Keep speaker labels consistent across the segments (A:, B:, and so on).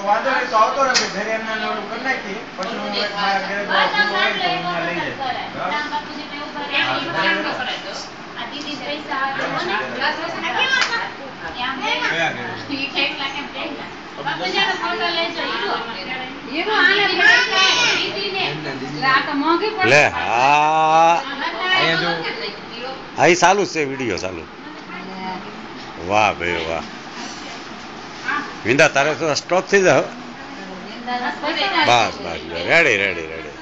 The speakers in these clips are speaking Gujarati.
A: વાંધો નહીં તો આવતો નથી ઘરે એમને ઓલું કરી નાખી પછી હું મારા ઘરે લઈ
B: લે હા અહીં ચાલુ છે વિડીયો ચાલુ. વાહ ભાઈ વાહ. વિંદા તારે તો સ્ટોપ થઈ જાવ. બસ બસ રેડી રેડી રેડી.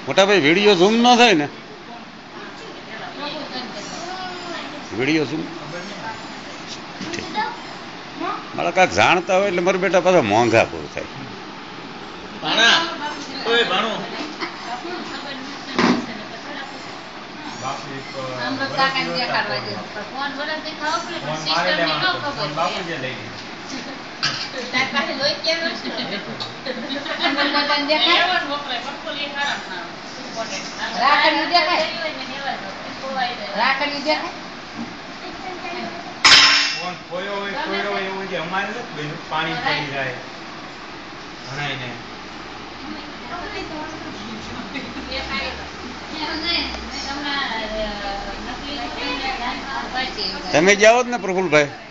B: મોટા ભાઈ વિડીયો ઝૂમ ન થાય ને? વિડીયો ઝૂમ મારા કાંઈક જાણતા હોય એટલે મારા બેટા પાછા મોંઘા પૂરું થાય.
A: પાણી પડી જાય ભણાઈને
B: તમે જાઓ જ ને પ્રફુલભાઈ?